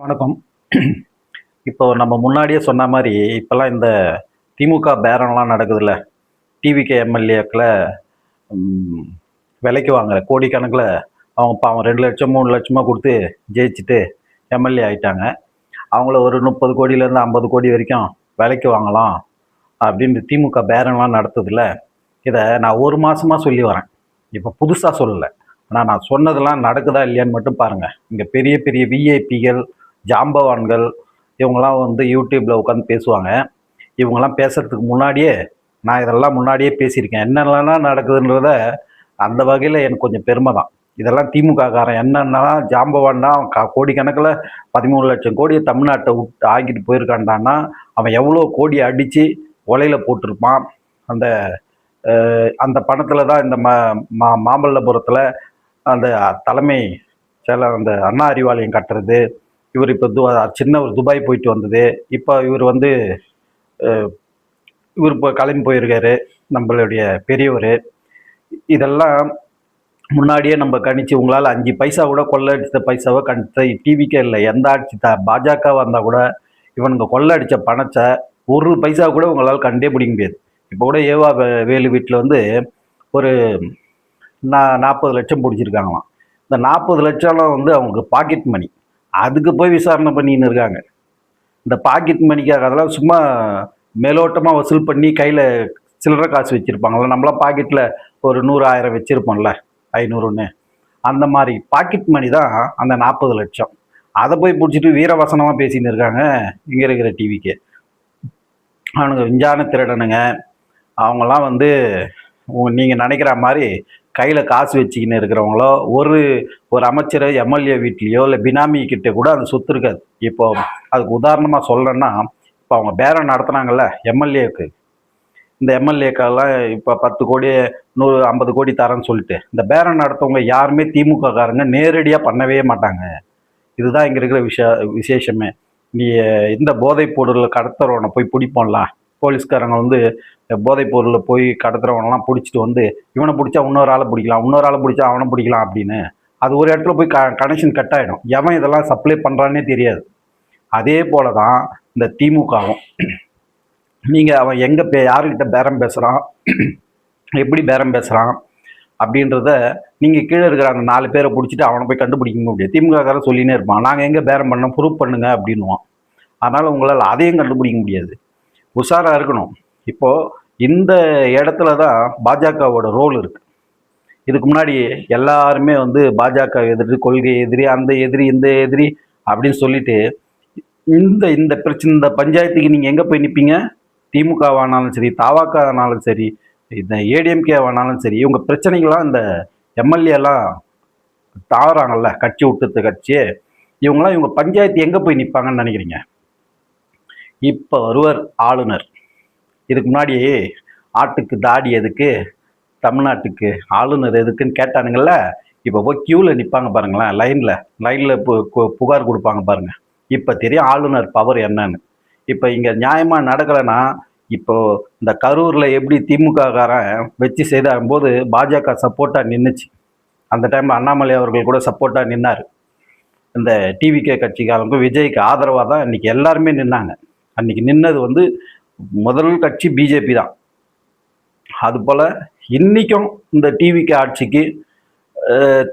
வணக்கம். இப்போ நம்ம முன்னாடியே சொன்ன மாரி, இப்பல்லாம் இந்த திமுக பேரம்லாம் நடக்குதுல்ல. டிவிகே எம்எல்ஏக்கள ம் விலைக்கு வாங்குற கோடிக்கணக்குல அவங்க பாவம் 2,00,000 3,00,000 குடுத்து ஜெயிச்சுட்டு எம்எல்ஏ ஆயிட்டாங்க. அவங்கள ஒரு 30,00,00,000லேருந்து 50,00,00,000 வரைக்கும் விலைக்கு வாங்கலாம் அப்படின்னு திமுக பேரம்லாம் நடத்துதுல்ல. இத நான் 1 மாசமா சொல்லி வரேன். இப்ப புதுசா சொல்லல. ஆனா நான் சொன்னதெல்லாம் நடக்குதா இல்லையான்னு மட்டும் பாருங்க. இங்க பெரிய பெரிய விஐபிகள், ஜாம்பவான்கள் இவங்கலாம் வந்து யூடியூப்ல உட்காந்து பேசுவாங்க. இவங்கலாம் பேசுறதுக்கு முன்னாடியே நான் இதெல்லாம் முன்னாடியே பேசியிருக்கேன். என்னென்னலாம் நடக்குதுன்றத அந்த வகையில் எனக்கு கொஞ்சம் பெருமை தான். இதெல்லாம் திமுக காரன் என்னென்னலாம் ஜாம்பவான்னா கோடிக்கணக்கில் 13,00,000 கோடியை தமிழ்நாட்டை விட்டு ஆக்கிட்டு போயிருக்கான்டான்னா அவன் எவ்வளோ கோடி அடித்து ஒலையில் போட்டிருப்பான். அந்த அந்த பணத்தில் தான் இந்த மாமல்லபுரத்தில் அந்த தலைமை செயலர் அந்த அண்ணா அறிவாலயம் கட்டுறது. இவர் இப்போ சின்ன ஒரு துபாய் போயிட்டு வந்தது. இப்போ இவர் வந்து இவர் இப்போ கிளம்பி போயிருக்காரு, நம்மளுடைய பெரியவர். இதெல்லாம் முன்னாடியே நம்ம கணிச்சு உங்களால் 5 பைசா கூட கொள்ளடித்த பைசாவை கணித்த டிவிக்கே இல்லை. எந்த ஆட்சி பாஜக வந்தால் கூட இவனுங்க கொள்ளடித்த பணத்தை 1 பைசா கூட உங்களால் கண்டே பிடிக்க முடியாது. இப்போ கூட ஏவா வேலு வீட்டில் வந்து ஒரு 40 லட்சம் பிடிச்சிருக்காங்களாம். இந்த 40 லட்சம்லாம் வந்து அவங்களுக்கு பாக்கெட் மணி. அதுக்கு போய் விசாரணை பண்ணின்னு இருக்காங்க. இந்த பாக்கெட் மணிக்காக அதெல்லாம் சும்மா மேலோட்டமாக வசூல் பண்ணி கையில் சில்லறை காசு வச்சுருப்பாங்களா. நம்மளாம் பாக்கெட்டில் ஒரு 100 1000 வச்சுருப்போம்ல, 500ன்னு. அந்த மாதிரி பாக்கெட் மணி தான் அந்த 40 லட்சம். அதை போய் பிடிச்சிட்டு வீரவசனமாக பேசின்னு இருக்காங்க இங்கே இருக்கிற டிவிக்கு. அவனுங்க விஞ்ஞான திருடனுங்க. அவங்களாம் வந்து நீங்கள் நினைக்கிற மாதிரி கையில் காசு வச்சுக்கின்னு இருக்கிறவங்களோ ஒரு அமைச்சர் எம்எல்ஏ வீட்லேயோ இல்லை பினாமி கிட்ட கூட அந்த சொத்து இருக்காது. இப்போ அதுக்கு உதாரணமாக சொல்லணும்னா, இப்போ அவங்க பேரம் நடத்துனாங்கல்ல எம்எல்ஏக்கு. இந்த எம்எல்ஏக்கெல்லாம் இப்போ 10 கோடி 150 கோடி தரேன்னு சொல்லிட்டு இந்த பேரம் நடத்தவங்க யாருமே திமுக காரங்க நேரடியாக பண்ணவே மாட்டாங்க. இதுதான் இங்கே இருக்கிற விசேஷமே. நீ இந்த போதைப் பொருளை கடத்துறவனை போய் பிடிப்போம்லாம். போலீஸ்காரங்க வந்து போதைப் பொருளை போய் கடத்துறவனெல்லாம் பிடிச்சிட்டு வந்து இவனை பிடிச்சா இன்னொரு ஆளை பிடிக்கலாம், இன்னொரு ஆளை பிடிச்சா அவனை பிடிக்கலாம் அப்படின்னு அது ஒரு இடத்துல போய் கனெக்ஷன் கட் ஆகிடும். எவன் இதெல்லாம் சப்ளை பண்ணுறான்னே தெரியாது. அதே போல தான் இந்த திமுகவும். நீங்கள் அவன் எங்கே யாருக்கிட்ட பேரம் பேசுகிறான், எப்படி பேரம் பேசுகிறான் அப்படின்றத நீங்கள் கீழே இருக்கிற அந்த 4 பேரை பிடிச்சிட்டு அவனை போய் கண்டுபிடிக்க முடியாது. திமுககாரன் சொல்லினே இருப்பான், நாங்கள் எங்கே பேரம் பண்ணோம் ப்ரூவ் பண்ணுங்க அப்படின்வான். அதனால் உங்களால் அதையும் கண்டுபிடிக்க முடியாது. உஷாராக இருக்கணும். இப்போது இந்த இடத்துல தான் பாஜகவோட ரோல் இருக்குது. இதுக்கு முன்னாடி எல்லாருமே வந்து பாஜக எதிரி, கொள்கை எதிரி, அந்த எதிரி, இந்த எதிரி அப்படின்னு சொல்லிட்டு இந்த பிரச்சனை, இந்த பஞ்சாயத்துக்கு நீங்கள் எங்கே போய் நிற்பீங்க? திமுகவானாலும் சரி, தாவாக்கானாலும் சரி, இந்த ஏடிஎம்கேவானாலும் சரி, இவங்க பிரச்சனைகள்லாம் இந்த எம்எல்ஏலாம் தாவறாங்கல்ல, கட்சி விட்டுத்த கட்சியே. இவங்க பஞ்சாயத்து எங்கே போய் நிற்பாங்கன்னு நினைக்கிறீங்க? இப்போ வருவர் ஆளுநர். இதுக்கு முன்னாடி ஆட்டுக்கு தாடி எதுக்கு, தமிழ்நாட்டுக்கு ஆளுநர் எதுக்குன்னு கேட்டானுங்கள்ல. இப்போ போய் கியூவில் நிற்பாங்க பாருங்களேன், லைனில் புகார் கொடுப்பாங்க பாருங்க. இப்போ தெரியும் ஆளுநர் பவர் என்னன்னு. இப்போ இங்கே நியாயமாக நடக்கலைன்னா, இப்போ இந்த கரூரில் எப்படி திமுககாரன் வச்சு செய்தாகும்போது பாஜக சப்போர்ட்டாக நின்றுச்சு. அந்த டைமில் அண்ணாமலை அவர்கள் கூட சப்போர்ட்டாக நின்னார். இந்த டிவிகே கட்சிக்காரங்க விஜய்க்கு ஆதரவாக தான் இன்றைக்கி எல்லாருமே நின்னாங்க. அன்றைக்கி நின்னது வந்து முதல் கட்சி பிஜேபி தான். அதுபோல் இன்றைக்கும் இந்த டிவிகே ஆட்சிக்கு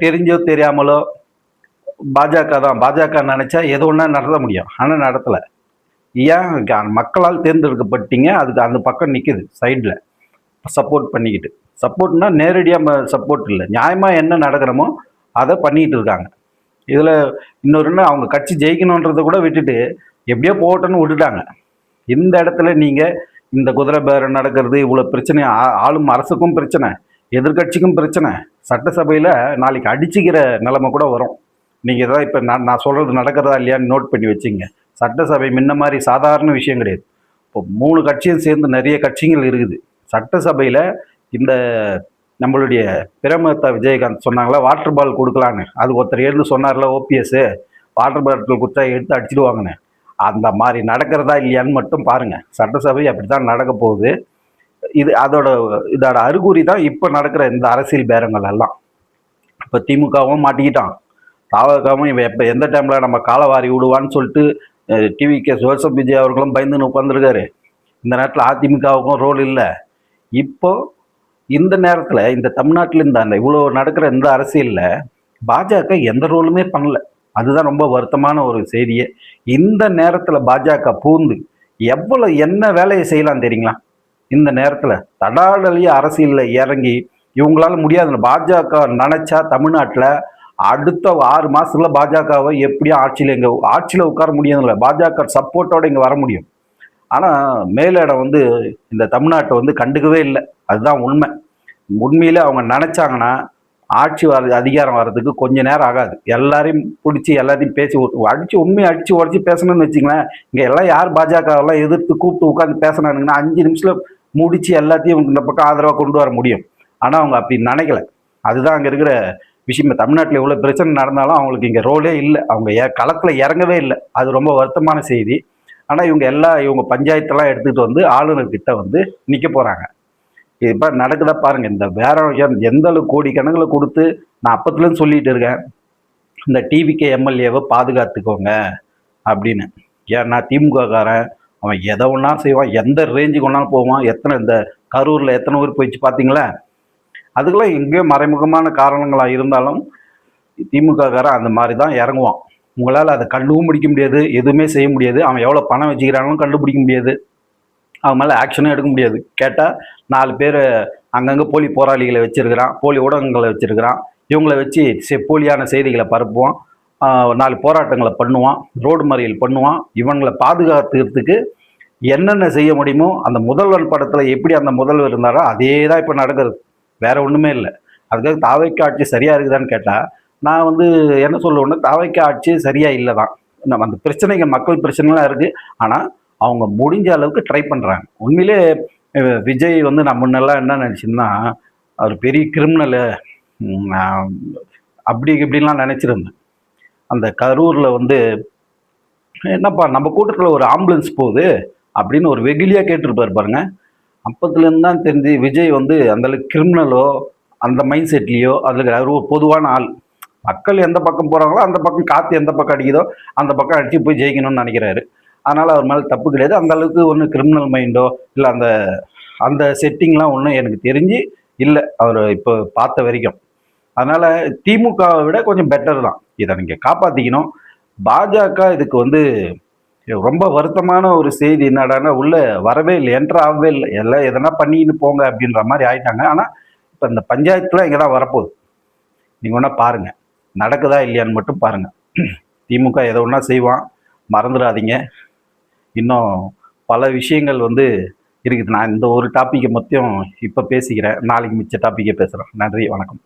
தெரிஞ்சோ தெரியாமலோ பாஜக தான். பாஜக நினச்சா எது ஒன்றா நடத்த முடியும், ஆனால் நடத்தலை. ஏன்? மக்களால் தேர்ந்தெடுக்கப்பட்டீங்க, அதுக்கு அந்த பக்கம் நிற்குது சைடில் சப்போர்ட் பண்ணிக்கிட்டு. சப்போர்ட்னா நேரடியாக சப்போர்ட் இல்லை, நியாயமாக என்ன நடக்கிறமோ அதை பண்ணிக்கிட்டு இருக்காங்க. இதில் இன்னொருன்னா அவங்க கட்சி ஜெயிக்கணுன்றதை கூட விட்டுட்டு எப்படியோ போட்டோன்னு விட்டுட்டாங்க. இந்த இடத்துல நீங்கள் இந்த குதிரை பேரம் நடக்கிறது, இவ்வளோ பிரச்சனை, ஆளும் அரசுக்கும் பிரச்சனை, எதிர்கட்சிக்கும் பிரச்சனை, சட்டசபையில் நாளைக்கு அடிச்சுக்கிற நிலைமை கூட வரும். நீங்கள் தான் இப்போ நான் சொல்கிறது நடக்கிறதா இல்லையான்னு நோட் பண்ணி வச்சுங்க. சட்டசபை முன்ன மாதிரி சாதாரண விஷயம் கிடையாது. இப்போ 3 கட்சியும் சேர்ந்து நிறைய கட்சிகள் இருக்குது சட்டசபையில். இந்த நம்மளுடைய பிரேமலதா விஜயகாந்த் சொன்னாங்களா வாட்டர் பால் கொடுக்கலான்னு, அது ஒருத்தர் எழுந்து சொன்னார்ல ஓபிஎஸ், வாட்டர் பாட்டில் கொடுத்தா எடுத்து அடிச்சிடுவாங்கன்னு. அந்த மாதிரி நடக்கிறதா இல்லையான்னு மட்டும் பாருங்கள். சட்டசபை அப்படி தான் நடக்க போகுது. இதோட அறிகுறி தான் இப்போ நடக்கிற இந்த அரசியல் பேரங்கள் எல்லாம். இப்போ திமுகவும் மாட்டிக்கிட்டான், தாவகாவும் இவன் எப்போ எந்த டைமில் நம்ம காலை வாரி விடுவான்னு சொல்லிட்டு டிவிக்கு ஜோசப் விஜய் அவர்களும் பயந்துன்னு உட்காந்துருக்காரு. இந்த நேரத்தில் அதிமுகவுக்கும் ரோல் இல்லை. இப்போ இந்த நேரத்தில் இந்த தமிழ்நாட்டில் இந்த இவ்வளோ நடக்கிற இந்த அரசியலில் பாஜக எந்த ரோலுமே பண்ணல. அதுதான் ரொம்ப வருத்தமான ஒரு செய்தியே. இந்த நேரத்தில் பாஜக பூந்து எவ்வளோ என்ன வேலையை செய்யலாம் தெரியுங்களா? இந்த நேரத்தில் தடாலடிய அரசியலில் இறங்கி இவங்களால முடியாது. பாஜக நினைச்சா தமிழ்நாட்டில் அடுத்த 6 மாசத்துல பாஜகவை எப்படியும் ஆட்சியில் உட்கார முடியாதுல்ல, பாஜக சப்போர்ட்டோட இங்கே வர முடியும். ஆனால் மேலிடம் வந்து இந்த நாட்டை வந்து கண்டுக்கவே இல்லை. அதுதான் உண்மை. உண்மையிலே அவங்க நினைச்சாங்கன்னா ஆட்சி அதிகாரம் வர்றதுக்கு கொஞ்ச நேரம் ஆகாது. எல்லாரையும் பிடிச்சி எல்லாத்தையும் பேசி அடிச்சு உண்மையை அடிச்சு உடச்சி பேசணும்னு வச்சுங்களேன். இங்கே எல்லாம் யார் பாஜகவெல்லாம் எதிர்த்து கூப்பிட்டு உட்காந்து பேசினானுங்கன்னா 5 நிமிஷத்துல முடிச்சு எல்லாத்தையும் இந்த பக்கம் ஆதரவாக கொண்டு வர முடியும். ஆனால் அவங்க அப்படி நினைக்கல. அதுதான் அங்கே இருக்கிற விஷயம். தமிழ்நாட்டில் எவ்வளோ பிரச்சனை நடந்தாலும் அவங்களுக்கு இங்கே ரோலே இல்லை. அவங்க களத்தில் இறங்கவே இல்லை. அது ரொம்ப வருத்தமான செய்தி. ஆனால் இவங்க பஞ்சாயத்தெல்லாம் எடுத்துகிட்டு வந்து ஆளுநர்கிட்ட வந்து நிற்க போகிறாங்க. இப்போ நடக்குதா பாருங்கள். இந்த வேற எந்த அளவு கோடி கணக்கில் கொடுத்து நான் அப்பத்துலேருந்து சொல்லிட்டு இருக்கேன், இந்த டிவிகே எம்எல்ஏவை பாதுகாத்துக்கோங்க அப்படின்னு. ஏன்னா திமுககாரன் அவன் எதை ஒன்றா செய்வான், எந்த ரேஞ்சுக்கு ஒன்றாலும் போவான். இந்த கரூரில் எத்தனை ஊர் போயிடுச்சு பார்த்தீங்களா? அதுக்கெல்லாம் எங்கேயோ மறைமுகமான காரணங்களாக இருந்தாலும் திமுககாரன் அந்த மாதிரி தான் இறங்குவான். உங்களால் அதை கண்டுபிடிக்க முடியாது, எதுவுமே செய்ய முடியாது. அவன் எவ்வளோ பணம் வச்சுக்கிறானும் கண்டுபிடிக்க முடியாது. அவன் மேலே ஆக்ஷனும் எடுக்க முடியாது. கேட்டால் 4 பேர் அங்கங்கே போலி போராளிகளை வச்சுருக்கிறான், போலி ஊடகங்களை வச்சுருக்கிறான். இவங்களை வச்சு போலியான செய்திகளை பரப்புவான், 4 போராட்டங்களை பண்ணுவான், ரோடு மறியல் பண்ணுவான். இவங்களை பாதுகாத்துக்கிறதுக்கு என்னென்ன செய்ய முடியுமோ அந்த முதல்வர் படத்தில் எப்படி அந்த முதல்வர் இருந்தாரோ அதே தான் இப்போ நடக்கிறது. வேற ஒன்றுமே இல்லை. அதுக்காக தாவைக்கு ஆட்சி சரியாக இருக்குதான்னு கேட்டால் நான் வந்து என்ன சொல்லுவேன்னா, தாவைக்கு ஆட்சி சரியாக இல்லை தான். நம்ம அந்த பிரச்சனைகள் மக்கள் பிரச்சனைலாம் இருக்குது. ஆனால் அவங்க முடிஞ்ச அளவுக்கு ட்ரை பண்ணுறாங்க. உண்மையிலே விஜய் வந்து நான் முன்னெல்லாம் என்ன நினச்சின்னா, அவர் பெரிய கிரிமினலு அப்படி இப்படின்லாம் நினச்சிருந்தேன். அந்த கரூரில் வந்து என்னப்பா நம்ம கூட்டத்தில் ஒரு ஆம்புலன்ஸ் போகுது அப்படின்னு ஒரு வெகுலியாக கேட்டிருப்பார் பாருங்க. அப்பத்துலேருந்து தான் தெரிஞ்சு விஜய் வந்து அந்தளவுக்கு கிரிமினலோ அந்த மைண்ட் செட்லேயோ அதில் அவர் ஒரு பொதுவான ஆள். மக்கள் எந்த பக்கம் போகிறாங்களோ அந்த பக்கம் காற்று எந்த பக்கம் அடிக்குதோ அந்த பக்கம் அடித்து போய் ஜெயிக்கணும்னு நினைக்கிறாரு. அதனால் அவர் மேலே தப்பு கிடையாது. அந்த அளவுக்கு ஒன்றும் கிரிமினல் மைண்டோ இல்லை அந்த செட்டிங்லாம் ஒன்றும் எனக்கு தெரிஞ்சு இல்லை அவர் இப்போ பார்த்த வரைக்கும். அதனால் திமுகவை விட கொஞ்சம் பெட்டர் தான். இதை நீங்கள் காப்பாற்றிக்கணும். பாஜக இதுக்கு வந்து ரொம்ப வருத்தமான ஒரு செய்தி என்னடானா, உள்ளே வரவே இல்லை, என்ட்ரு ஆகவே இல்லை. எல்லாம் எதனா பண்ணின்னு போங்க அப்படின்ற மாதிரி ஆயிட்டாங்க. ஆனால் இப்போ இந்த பஞ்சாயத்துலாம் இங்கே தான் வரப்போகுது. நீங்கள் ஒன்றா பாருங்கள், நடக்குதா இல்லையான்னு மட்டும் பாருங்கள். திமுக எதை ஒன்றா செய்வான், மறந்துடாதீங்க. இன்னும் பல விஷயங்கள் வந்து இருக்குது. நான் இந்த ஒரு டாப்பிக்கை மட்டும் இப்போ பேசிக்கிறேன். நாளைக்கு மிச்ச டாப்பிக்கை பேசுகிறேன். நன்றி, வணக்கம்.